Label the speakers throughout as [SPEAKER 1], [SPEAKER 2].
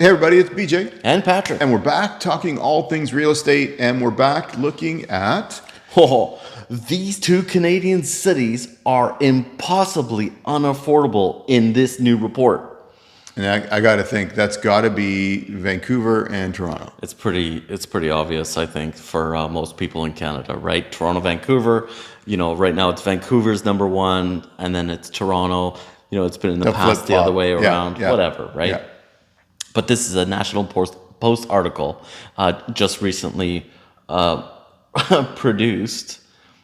[SPEAKER 1] Hey everybody, it's BJ.
[SPEAKER 2] And Patrick.
[SPEAKER 1] And we're back talking all things real estate, and we're back looking at...
[SPEAKER 2] Oh, these two Canadian cities are impossibly unaffordable in this new report.
[SPEAKER 1] And I got to think, that's got to be Vancouver and Toronto.
[SPEAKER 2] It's pretty obvious, I think, for most people in Canada, right? Toronto, Vancouver, right now it's Vancouver's number one, and then it's Toronto. It's been in the past the other way around, whatever, right?
[SPEAKER 1] Yeah.
[SPEAKER 2] But this is a National Post article just recently produced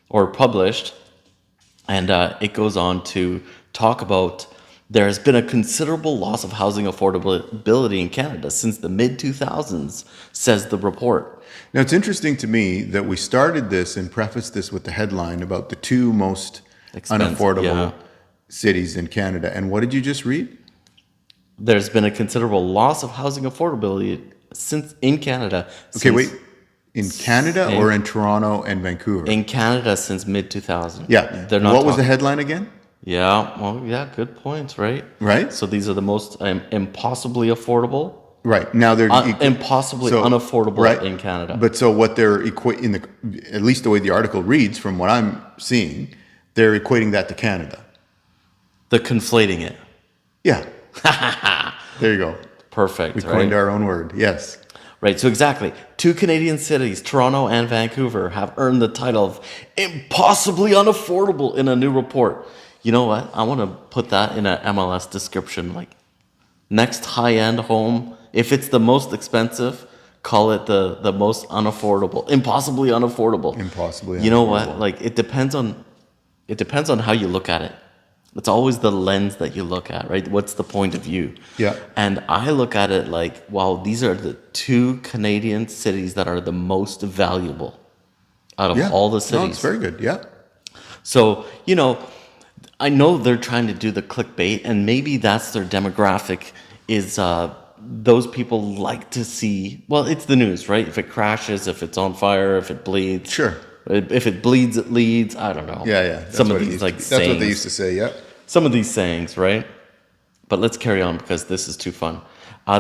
[SPEAKER 2] or published, and it goes on to talk about there has been a considerable loss of housing affordability in Canada since the mid-2000s, says the report.
[SPEAKER 1] Now, it's interesting to me that we started this and prefaced this with the headline about the two most unaffordable cities in Canada. And what did you just read?
[SPEAKER 2] There's been a considerable loss of housing affordability in Canada.
[SPEAKER 1] Okay, wait. In Canada or in Toronto and Vancouver?
[SPEAKER 2] In Canada since mid-2000.
[SPEAKER 1] Yeah.
[SPEAKER 2] They're not
[SPEAKER 1] what was the headline again?
[SPEAKER 2] Yeah, well, yeah, good points, right?
[SPEAKER 1] Right.
[SPEAKER 2] So these are the most impossibly affordable.
[SPEAKER 1] Right. Now they're
[SPEAKER 2] impossibly unaffordable in Canada.
[SPEAKER 1] But so what they're equating, at least the way the article reads from what I'm seeing, they're equating that to Canada.
[SPEAKER 2] They're conflating it.
[SPEAKER 1] Yeah. There you go.
[SPEAKER 2] Perfect.
[SPEAKER 1] We coined our own word. Yes.
[SPEAKER 2] Right. So exactly. Two Canadian cities, Toronto and Vancouver, have earned the title of impossibly unaffordable in a new report. You know what? I want to put that in an MLS description, like next high-end home. If it's the most expensive, call it the most unaffordable, impossibly unaffordable.
[SPEAKER 1] Impossibly unaffordable.
[SPEAKER 2] You know what? Like it depends on how you look at it. It's always the lens that you look at, right? What's the point of view?
[SPEAKER 1] Yeah.
[SPEAKER 2] And I look at it like, wow, these are the two Canadian cities that are the most valuable out of all the cities.
[SPEAKER 1] No, it's very good. Yeah.
[SPEAKER 2] So, I know they're trying to do the clickbait, and maybe that's their demographic is those people like to see, well, it's the news, right? If it crashes, if it's on fire, if it bleeds.
[SPEAKER 1] Sure.
[SPEAKER 2] If it bleeds, it leads. I don't know.
[SPEAKER 1] Yeah.
[SPEAKER 2] Some of these
[SPEAKER 1] sayings.
[SPEAKER 2] That's
[SPEAKER 1] what they used to say, yeah.
[SPEAKER 2] Some of these sayings, right? But let's carry on because this is too fun.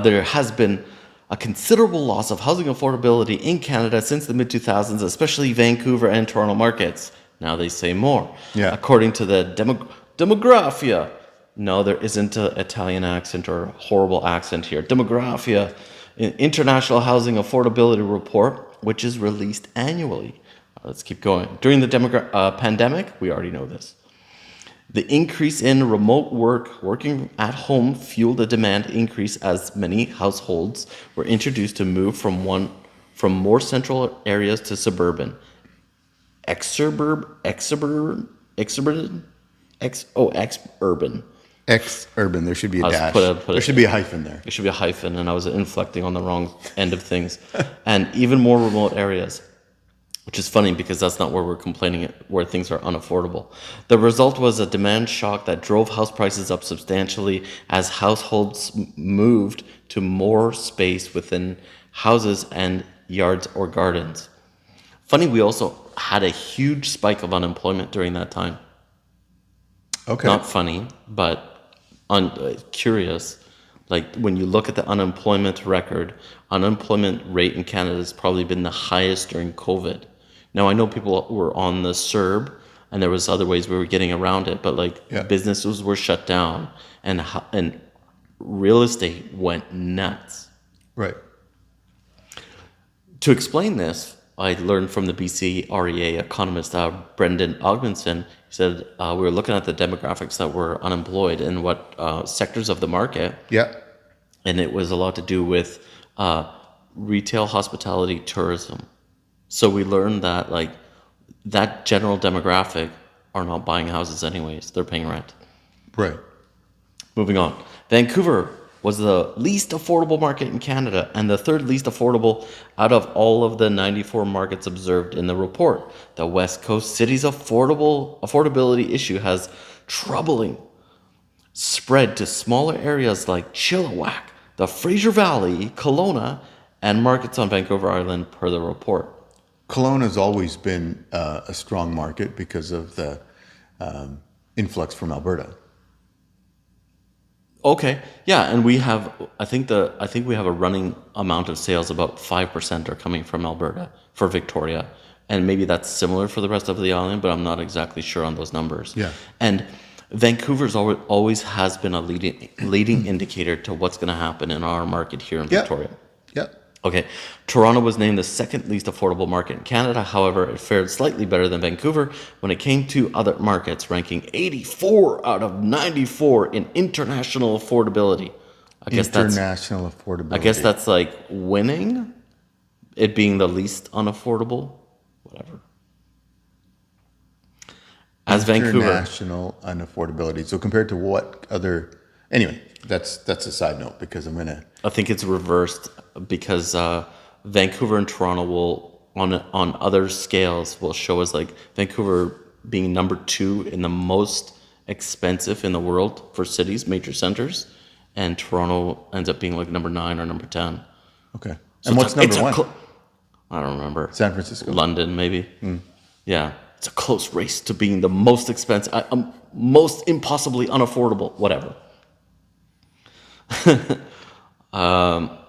[SPEAKER 2] There has been a considerable loss of housing affordability in Canada since the mid-2000s, especially Vancouver and Toronto markets. Now they say more.
[SPEAKER 1] Yeah.
[SPEAKER 2] According to the Demographia. No, there isn't an Italian accent or horrible accent here. Demographia, an international housing affordability report, which is released annually. Let's keep going. During the pandemic, we already know this. The increase in remote working at home, fueled a demand increase as many households were introduced to move from more central areas to suburban. Exurban.
[SPEAKER 1] Ex-urban. There should be a dash. There should be a hyphen there.
[SPEAKER 2] There should be a hyphen, and I was inflecting on the wrong end of things. And even more remote areas, which is funny because that's not where we're complaining, where things are unaffordable. The result was a demand shock that drove house prices up substantially as households moved to more space within houses and yards or gardens. Funny, we also had a huge spike of unemployment during that time.
[SPEAKER 1] Okay.
[SPEAKER 2] Not funny, but curious. Like when you look at the unemployment record, unemployment rate in Canada has probably been the highest during COVID. Now I know people were on the CERB, and there was other ways we were getting around it, but businesses were shut down, and real estate went nuts.
[SPEAKER 1] Right.
[SPEAKER 2] To explain this, I learned from the BC REA economist Brendan Ogmanson. He said we were looking at the demographics that were unemployed and what sectors of the market.
[SPEAKER 1] Yeah.
[SPEAKER 2] And it was a lot to do with retail, hospitality, tourism. So we learned that that general demographic are not buying houses anyways. They're paying rent.
[SPEAKER 1] Right.
[SPEAKER 2] Moving on. Vancouver was the least affordable market in Canada and the third least affordable out of all of the 94 markets observed in the report. The West Coast city's affordability issue has troubling spread to smaller areas like Chilliwack, the Fraser Valley, Kelowna, and markets on Vancouver Island, per the report.
[SPEAKER 1] Kelowna has always been a strong market because of the influx from Alberta.
[SPEAKER 2] Okay. Yeah, and I think we have a running amount of sales, about 5% are coming from Alberta for Victoria. And maybe that's similar for the rest of the island, but I'm not exactly sure on those numbers.
[SPEAKER 1] Yeah.
[SPEAKER 2] And Vancouver's always has been a leading indicator to what's going to happen in our market here in Victoria.
[SPEAKER 1] Yeah.
[SPEAKER 2] Okay, Toronto was named the second least affordable market in Canada. However, it fared slightly better than Vancouver when it came to other markets, ranking 84 out of 94 in international affordability.
[SPEAKER 1] International affordability.
[SPEAKER 2] I guess that's like winning, it being the least unaffordable, whatever. As Vancouver.
[SPEAKER 1] International unaffordability. So compared to what other... Anyway, that's a side note because I'm going to...
[SPEAKER 2] I think it's reversed because Vancouver and Toronto will, on other scales, will show us like Vancouver being number 2 in the most expensive in the world for cities, major centers, and Toronto ends up being like number 9 or number 10.
[SPEAKER 1] Okay.
[SPEAKER 2] So
[SPEAKER 1] and what's number 1?
[SPEAKER 2] I don't remember.
[SPEAKER 1] San Francisco?
[SPEAKER 2] London, maybe. Yeah. It's a close race to being the most expensive, most impossibly unaffordable, whatever.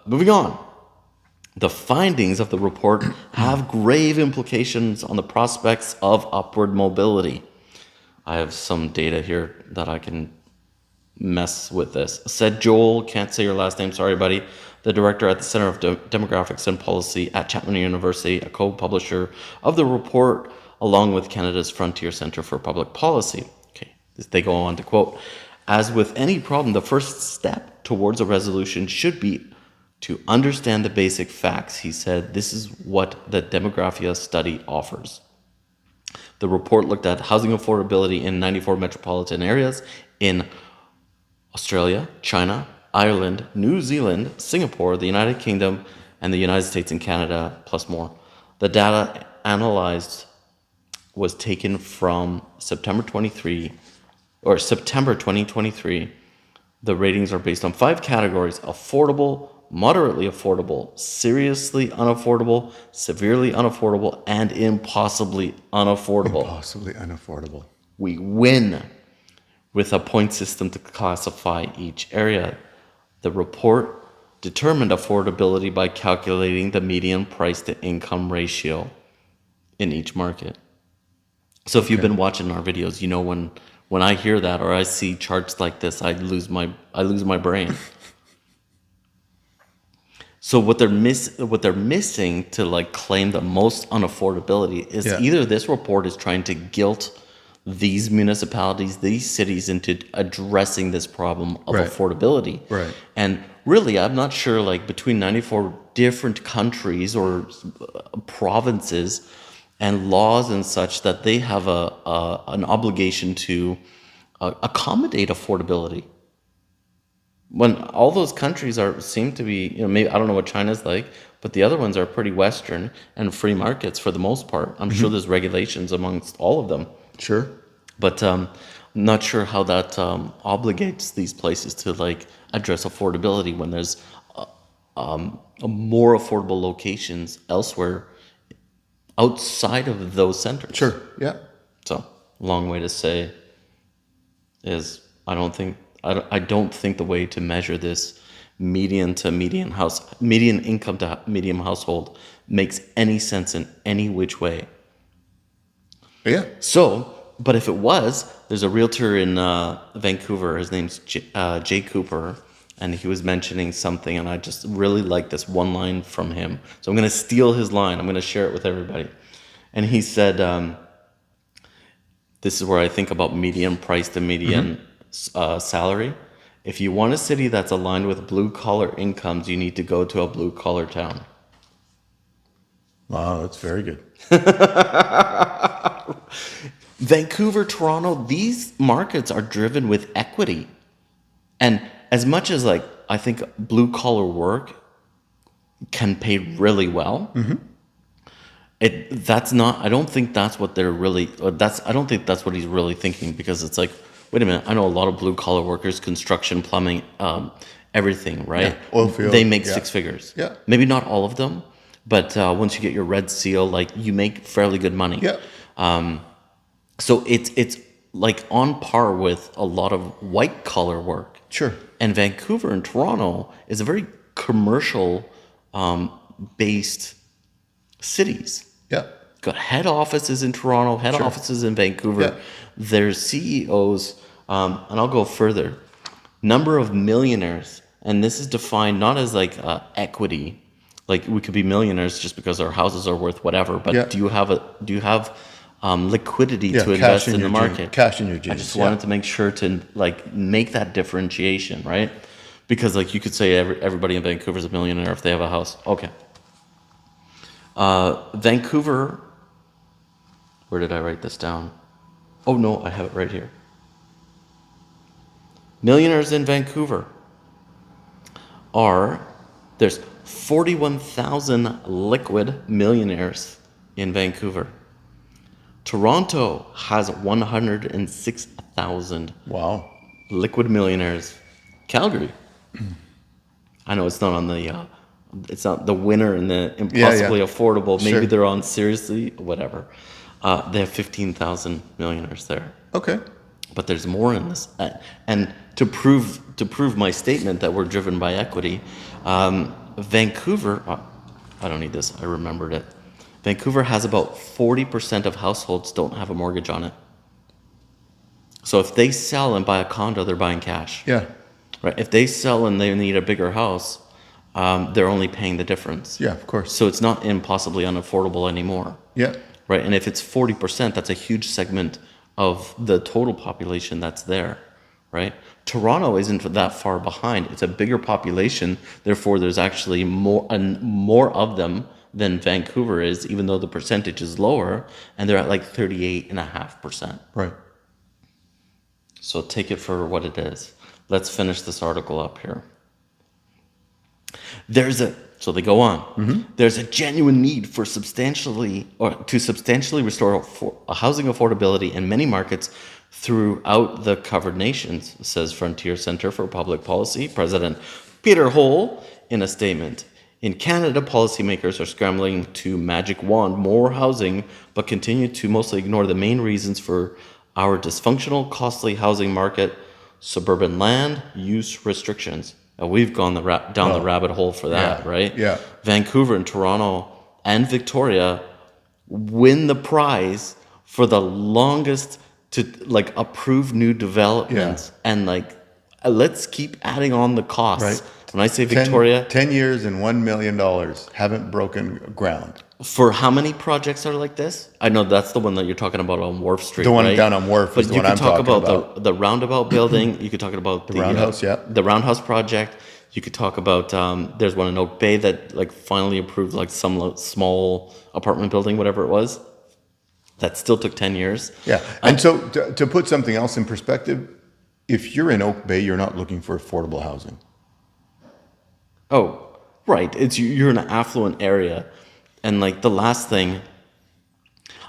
[SPEAKER 2] Moving on. The findings of the report have grave implications on the prospects of upward mobility. I have some data here that I can mess with this. Said Joel, can't say your last name, sorry buddy, the director at the Center of Demographics and Policy at Chapman University, a co-publisher of the report, along with Canada's Frontier Centre for Public Policy. Okay, they go on to quote, as with any problem, the first step towards a resolution should be to understand the basic facts. He said, this is what the Demographia study offers. The report looked at housing affordability in 94 metropolitan areas in Australia, China, Ireland, New Zealand, Singapore, the United Kingdom, and the United States and Canada, plus more. The data analyzed was taken from September 2023. The ratings are based on 5 categories: affordable, moderately affordable, seriously unaffordable, severely unaffordable, and impossibly unaffordable.
[SPEAKER 1] Impossibly unaffordable.
[SPEAKER 2] We win with a point system to classify each area. The report determined affordability by calculating the median price to income ratio in each market. So if you've been watching our videos, you know when I hear that or I see charts like this, I lose my brain. So what they're missing to like claim the most unaffordability is either this report is trying to guilt these municipalities, these cities into addressing this problem of affordability.
[SPEAKER 1] Right.
[SPEAKER 2] And really, I'm not sure, like between 94 different countries or provinces and laws and such, that they have an obligation to accommodate affordability. When all those countries seem to be, maybe I don't know what China's like, but the other ones are pretty Western and free markets for the most part. I'm sure there's regulations amongst all of them.
[SPEAKER 1] Sure.
[SPEAKER 2] But I'm not sure how that obligates these places to like address affordability when there's more affordable locations elsewhere outside of those centers.
[SPEAKER 1] Sure. Yeah.
[SPEAKER 2] So long way to say is I don't think the way to measure this median income to median household makes any sense in any which way.
[SPEAKER 1] Yeah.
[SPEAKER 2] So, but if it was, there's a realtor in Vancouver. His name's Jay Cooper, and he was mentioning something, and I just really like this one line from him. So I'm going to steal his line. I'm going to share it with everybody. And he said, this is where I think about median price to median salary. If you want a city that's aligned with blue-collar incomes, you need to go to a blue-collar town.
[SPEAKER 1] Wow, that's very good.
[SPEAKER 2] Vancouver, Toronto, these markets are driven with equity. And as much as like I think blue collar work can pay really well, I don't think that's what they're really I don't think that's what he's really thinking, because it's like, wait a minute, I know a lot of blue collar workers, construction, plumbing, everything, right?
[SPEAKER 1] Yeah, oil field.
[SPEAKER 2] They make 6 figures.
[SPEAKER 1] Yeah.
[SPEAKER 2] Maybe not all of them, but once you get your red seal, like you make fairly good money.
[SPEAKER 1] Yeah.
[SPEAKER 2] So it's like on par with a lot of white collar work.
[SPEAKER 1] Sure.
[SPEAKER 2] And Vancouver and Toronto is a very commercial based cities.
[SPEAKER 1] Yeah.
[SPEAKER 2] Got head offices in Toronto, head offices in Vancouver.
[SPEAKER 1] Yeah.
[SPEAKER 2] There's CEOs, and I'll go further. Number of millionaires, and this is defined not as like equity, like we could be millionaires just because our houses are worth whatever. But do you have liquidity to invest in the market?
[SPEAKER 1] Cash in your jeans.
[SPEAKER 2] I just wanted to make sure to like make that differentiation, right? Because like you could say everybody in Vancouver is a millionaire if they have a house. Okay. Vancouver. Where did I write this down? Oh no, I have it right here. Millionaires in Vancouver there's 41,000 liquid millionaires in Vancouver. Toronto has 106,000
[SPEAKER 1] Wow.
[SPEAKER 2] liquid millionaires. Calgary, I know it's not on the, it's not the winner in the Impossibly Affordable. Maybe they're on Seriously, whatever. They have 15,000 millionaires there.
[SPEAKER 1] Okay.
[SPEAKER 2] But there's more in this. And to prove my statement that we're driven by equity, Vancouver, I don't need this, I remembered it. Vancouver has about 40% of households don't have a mortgage on it. So if they sell and buy a condo, they're buying cash.
[SPEAKER 1] Yeah.
[SPEAKER 2] Right. If they sell and they need a bigger house, they're only paying the difference.
[SPEAKER 1] Yeah, of course.
[SPEAKER 2] So it's not impossibly unaffordable anymore.
[SPEAKER 1] Yeah.
[SPEAKER 2] Right. And if it's 40%, that's a huge segment of the total population that's there. Right. Toronto isn't that far behind. It's a bigger population. Therefore, there's actually more of them than Vancouver is, even though the percentage is lower, and they're at like 38.5%.
[SPEAKER 1] Right.
[SPEAKER 2] So take it for what it is. Let's finish this article up here. So they go on. Mm-hmm. There's a genuine need to substantially restore housing affordability in many markets throughout the covered nations, says Frontier Centre for Public Policy President Peter Hole in a statement. In Canada, policymakers are scrambling to magic wand more housing, but continue to mostly ignore the main reasons for our dysfunctional, costly housing market: suburban land use restrictions. We've gone down the rabbit hole for that, right?
[SPEAKER 1] Yeah.
[SPEAKER 2] Vancouver and Toronto and Victoria win the prize for the longest to like approve new developments, and like let's keep adding on the costs.
[SPEAKER 1] Right.
[SPEAKER 2] When I say Victoria,
[SPEAKER 1] 10 years and $1 million haven't broken ground.
[SPEAKER 2] For how many projects are like this? I know that's the one that you're talking about on Wharf Street.
[SPEAKER 1] The one
[SPEAKER 2] right?
[SPEAKER 1] down on Wharf is the one I'm talking about.
[SPEAKER 2] You could talk about the roundabout building. You could talk about the
[SPEAKER 1] Roundhouse,
[SPEAKER 2] the Roundhouse project. You could talk about there's one in Oak Bay that like finally approved like some small apartment building, whatever it was. That still took 10 years.
[SPEAKER 1] Yeah, and so to put something else in perspective, if you're in Oak Bay, you're not looking for affordable housing.
[SPEAKER 2] Oh, right. You're in an affluent area. And like the last thing,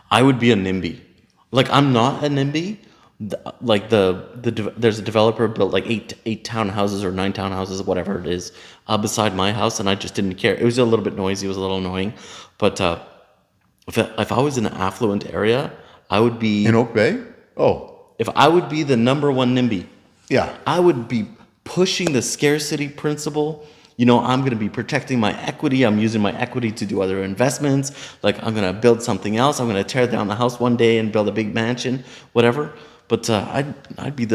[SPEAKER 2] I would be a NIMBY. Like I'm not a NIMBY. Like there's a developer built like eight townhouses or 9 townhouses, whatever it is, beside my house, and I just didn't care. It was a little bit noisy. It was a little annoying, but if I was in an affluent area, I would be
[SPEAKER 1] in Oak Bay. Oh,
[SPEAKER 2] if I would be the number one NIMBY,
[SPEAKER 1] yeah,
[SPEAKER 2] I would be pushing the scarcity principle. You know, I'm going to be protecting my equity. I'm using my equity to do other investments. Like I'm going to build something else. I'm going to tear down the house one day and build a big mansion, whatever. But I'd be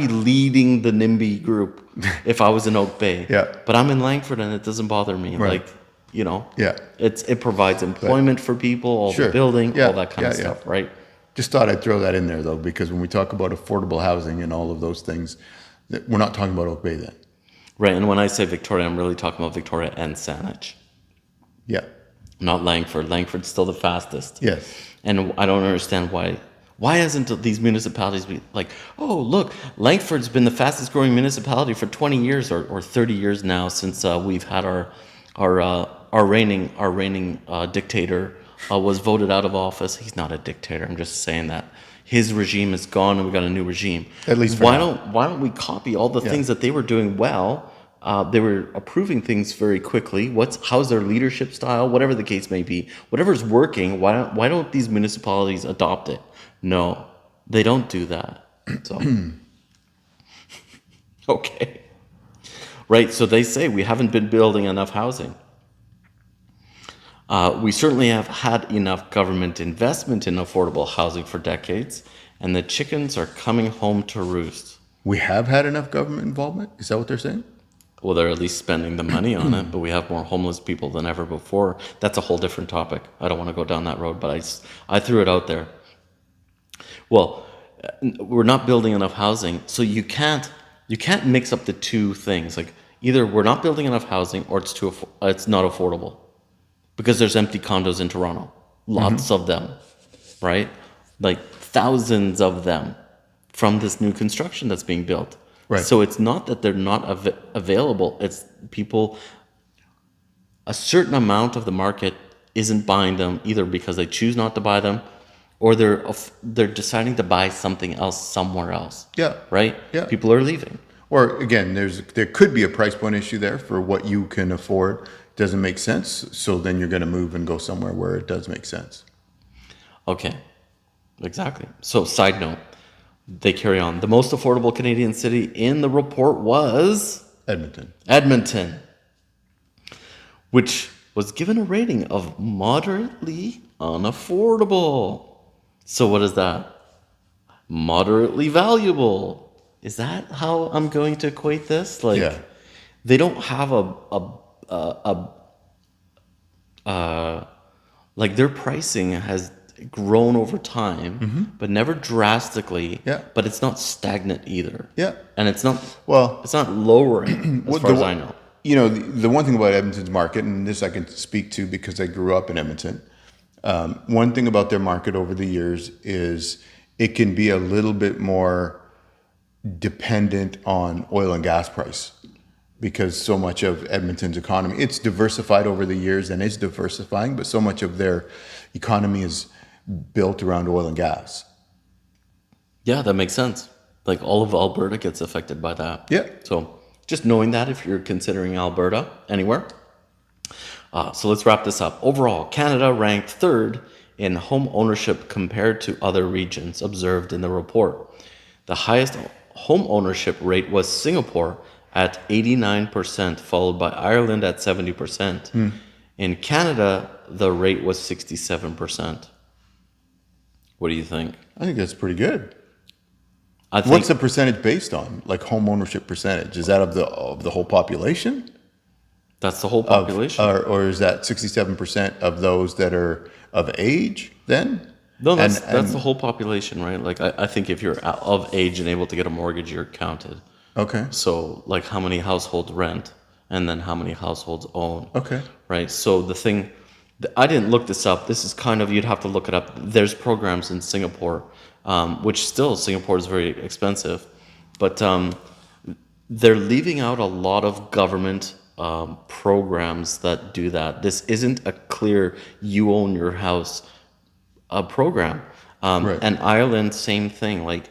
[SPEAKER 2] leading the NIMBY group if I was in Oak Bay.
[SPEAKER 1] Yeah.
[SPEAKER 2] But I'm in Langford and it doesn't bother me.
[SPEAKER 1] Right.
[SPEAKER 2] Like, you know.
[SPEAKER 1] Yeah.
[SPEAKER 2] It provides employment for people, all the building, all that kind of stuff, right?
[SPEAKER 1] Just thought I'd throw that in there though, because when we talk about affordable housing and all of those things, we're not talking about Oak Bay then.
[SPEAKER 2] Right, and when I say Victoria, I'm really talking about Victoria and Saanich.
[SPEAKER 1] Yeah.
[SPEAKER 2] Not Langford. Langford's still the fastest.
[SPEAKER 1] Yes.
[SPEAKER 2] And I don't understand why hasn't these municipalities been like, oh, look, Langford's been the fastest growing municipality for 20 years or 30 years now since we've had our reigning dictator was voted out of office. He's not a dictator. I'm just saying that. His regime is gone and we got a new regime.
[SPEAKER 1] At least for now.
[SPEAKER 2] Why don't we copy all the things that they were doing well? They were approving things very quickly. How's their leadership style? Whatever the case may be, whatever's working. Why don't these municipalities adopt it? No, they don't do that. So okay. right? So they say we haven't been building enough housing. We certainly have had enough government investment in affordable housing for decades, and the chickens are coming home to roost.
[SPEAKER 1] We have had enough government involvement? Is that what they're saying?
[SPEAKER 2] Well, they're at least spending the money on it, but we have more homeless people than ever before. That's a whole different topic. I don't want to go down that road, but I threw it out there. Well, we're not building enough housing, so you can't mix up the two things. Like either we're not building enough housing, or it's not affordable, because there's empty condos in Toronto, lots of them, right? Like thousands of them from this new construction that's being built.
[SPEAKER 1] Right.
[SPEAKER 2] So it's not that they're not available. It's people. A certain amount of the market isn't buying them either because they choose not to buy them, or they're deciding to buy something else somewhere else.
[SPEAKER 1] Yeah.
[SPEAKER 2] Right?
[SPEAKER 1] Yeah.
[SPEAKER 2] People are leaving.
[SPEAKER 1] Or again, there could be a price point issue there for what you can afford. Doesn't make sense. So then you're going to move and go somewhere where it does make sense.
[SPEAKER 2] Okay. Exactly. So side note, they carry on. The most affordable Canadian city in the report was Edmonton, which was given a rating of moderately unaffordable. So what is that? Moderately valuable. Is that how I'm going to equate this? Like,
[SPEAKER 1] Yeah.
[SPEAKER 2] they don't have like their pricing has grown over time, but never drastically.
[SPEAKER 1] Yeah.
[SPEAKER 2] But it's not stagnant either.
[SPEAKER 1] Yeah.
[SPEAKER 2] And it's not
[SPEAKER 1] Well,
[SPEAKER 2] it's not lowering as far as I know.
[SPEAKER 1] You know, the one thing about Edmonton's market, and this I can speak to because I grew up in Edmonton. One thing about their market over the years is it can be a little bit more dependent on oil and gas price, because so much of Edmonton's economy, it's diversified over the years and is diversifying, but so much of their economy is built around oil and gas.
[SPEAKER 2] Yeah, that makes sense. Like all of Alberta gets affected by that.
[SPEAKER 1] Yeah.
[SPEAKER 2] So just knowing that if you're considering Alberta anywhere. So let's wrap this up. Overall, Canada ranked third in home ownership compared to other regions observed in the report. The highest home ownership rate was Singapore at 89%, followed by Ireland at 70%. In Canada, the rate was 67%. What do you think?
[SPEAKER 1] I think that's pretty good.
[SPEAKER 2] I think
[SPEAKER 1] What's the percentage based on? Like home ownership percentage? Is that of the whole population?
[SPEAKER 2] that's the whole population.
[SPEAKER 1] Or is that 67% of those that are of age then?
[SPEAKER 2] No, that's the whole population, right? Like I think if you're of age and able to get a mortgage, you're counted.
[SPEAKER 1] Okay.
[SPEAKER 2] So like how many households rent and then how many households own.
[SPEAKER 1] Okay.
[SPEAKER 2] Right. So the thing, I didn't look this up. This is kind of, you'd have to look it up. There's programs in Singapore, which still Singapore is very expensive, but they're leaving out a lot of government programs that do that. This isn't a clear you own your house program.
[SPEAKER 1] Right.
[SPEAKER 2] And Ireland, same thing. Like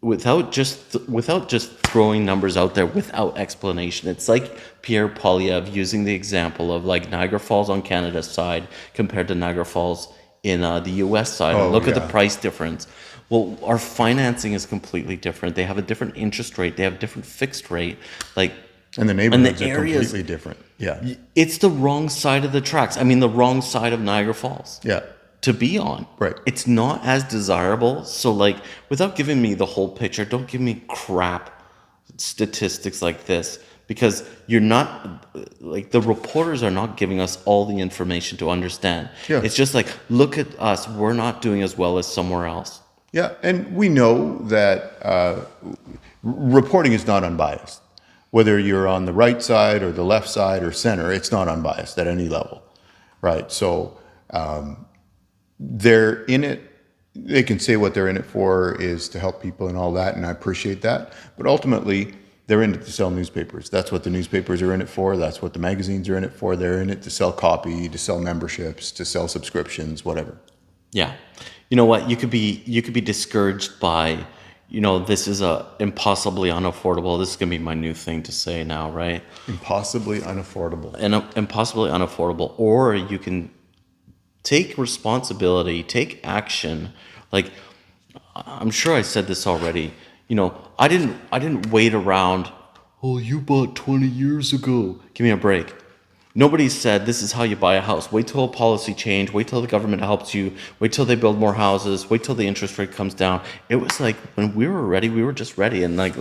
[SPEAKER 2] without just throwing numbers out there without explanation. It's like Pierre Poilievre using the example of like Niagara Falls on Canada's side compared to Niagara Falls in the U.S. side. And look at the price difference. Well, our financing is completely different. They have a different interest rate. They have a different fixed rate. Like,
[SPEAKER 1] and the neighborhoods
[SPEAKER 2] and the
[SPEAKER 1] are
[SPEAKER 2] areas,
[SPEAKER 1] completely different. Yeah.
[SPEAKER 2] It's the wrong side of the tracks. I mean, the wrong side of Niagara Falls.
[SPEAKER 1] Yeah.
[SPEAKER 2] To be on.
[SPEAKER 1] Right.
[SPEAKER 2] It's not as desirable. So like, without giving me the whole picture, don't give me crap statistics like this, because you're not, like, the reporters are not giving us all the information to understand.
[SPEAKER 1] Yeah.
[SPEAKER 2] It's just like, look at us. We're not doing as well as somewhere else.
[SPEAKER 1] Yeah. And we know that reporting is not unbiased. Whether you're on the right side or the left side or center, it's not unbiased at any level. Right. So, they're in it. They can say what they're in it for is to help people and all that, and I appreciate that. But ultimately, they're in it to sell newspapers. That's what the newspapers are in it for. That's what the magazines are in it for. They're in it to sell copy, to sell memberships, to sell subscriptions, whatever.
[SPEAKER 2] Yeah. You know what? You could be discouraged by, this is impossibly unaffordable. This is going to be my new thing to say now, right?
[SPEAKER 1] Impossibly unaffordable.
[SPEAKER 2] And impossibly unaffordable. Or you can take responsibility, take action. Like, I'm sure I said this already. I didn't wait around oh, you bought 20 years ago. Give me a break. Nobody said this is how you buy a house. Wait till a policy change. Wait till the government helps you. Wait till they build more houses. Wait till the interest rate comes down. It was like when we were ready, we were just ready. And like,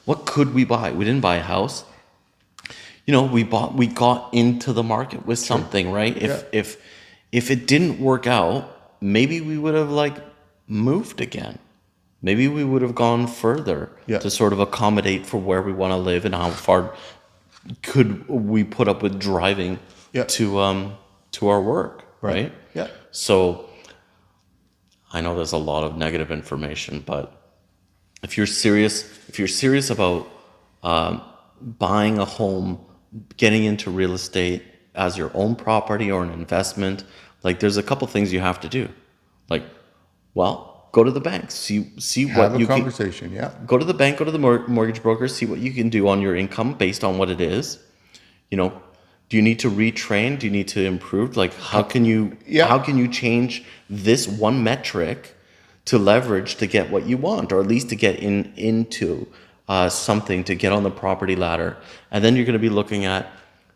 [SPEAKER 2] what could we buy? We didn't buy a house. We got into the market with something, right? If it didn't work out, maybe we would have like moved again. Maybe we would have gone further to sort of accommodate for where we want to live and how far could we put up with driving to our work, right?
[SPEAKER 1] Yeah.
[SPEAKER 2] So I know there's a lot of negative information, but if you're serious about buying a home, getting into real estate as your own property or an investment, like there's a couple things you have to do. Like, well, go to the bank, see
[SPEAKER 1] Have
[SPEAKER 2] what you
[SPEAKER 1] a conversation.
[SPEAKER 2] can.
[SPEAKER 1] Yeah.
[SPEAKER 2] Go to the bank, go to the mortgage broker, see what you can do on your income based on what it is. Do you need to retrain? Do you need to improve? Like, how can you change this one metric to leverage to get what you want, or at least to get into something, to get on the property ladder? And then you're going to be looking at,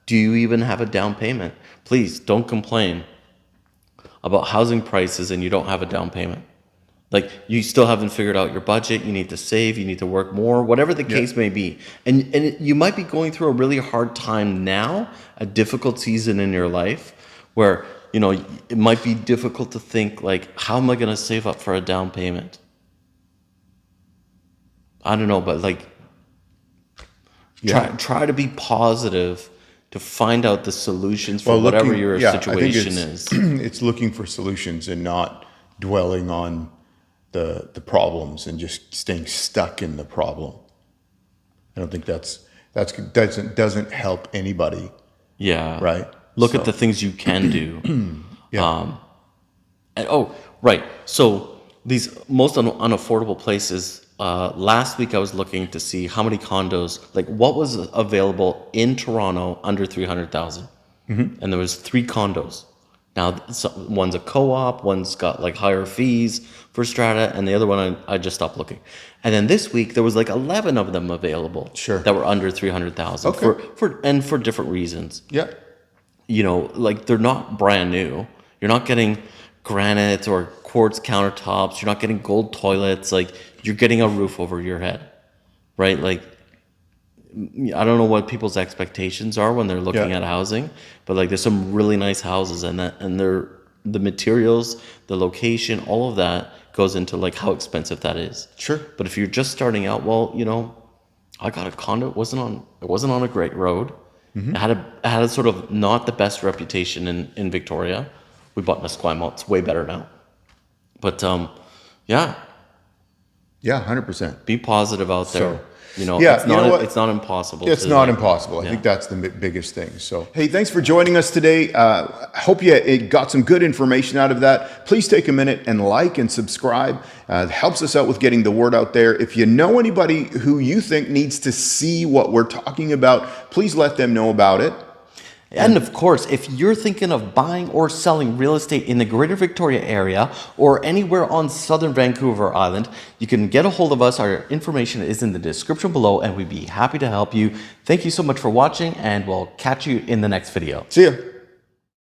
[SPEAKER 2] do you even have a down payment? Please don't complain about housing prices and you don't have a down payment. Like, you still haven't figured out your budget. You need to save. You need to work more, whatever the case may be. And you might be going through a really hard time now, a difficult season in your life where, it might be difficult to think like, how am I going to save up for a down payment? I don't know, but like, try to be positive to find out the solutions for whatever your situation is.
[SPEAKER 1] It's looking for solutions and not dwelling on the problems and just staying stuck in the problem. I don't think that doesn't help anybody.
[SPEAKER 2] Yeah.
[SPEAKER 1] Right.
[SPEAKER 2] Look at the things you can do. Right. So these most unaffordable places. Last week I was looking to see how many condos, like what was available in Toronto under 300,000, and there was 3 condos. Now, one's a co-op, one's got like higher fees for strata, and the other one I just stopped looking. And then this week there was like 11 of them available that were under 300,000 for different reasons.
[SPEAKER 1] Yeah.
[SPEAKER 2] Like they're not brand new. You're not getting granite or quartz countertops. You're not getting gold toilets. Like, you're getting a roof over your head, right? Like, I don't know what people's expectations are when they're looking at housing, but like there's some really nice houses, and the materials, the location, all of that goes into like how expensive that is.
[SPEAKER 1] Sure.
[SPEAKER 2] But if you're just starting out, well, I got a condo. It wasn't on a great road. It had a sort of not the best reputation in Victoria. We bought in Esquimalt. It's way better now. But yeah,
[SPEAKER 1] 100%.
[SPEAKER 2] be positive out there.
[SPEAKER 1] So,
[SPEAKER 2] it's not impossible.
[SPEAKER 1] It's not impossible. I think that's the biggest thing. So, hey, thanks for joining us today. Hope you got some good information out of that. Please take a minute and like and subscribe. It helps us out with getting the word out there. If you know anybody who you think needs to see what we're talking about, please let them know about it.
[SPEAKER 2] And of course, if you're thinking of buying or selling real estate in the Greater Victoria area or anywhere on southern Vancouver Island, you can get a hold of us. Our information is in the description below, and we'd be happy to help you. Thank you so much for watching, and we'll catch you in the next video.
[SPEAKER 1] See ya.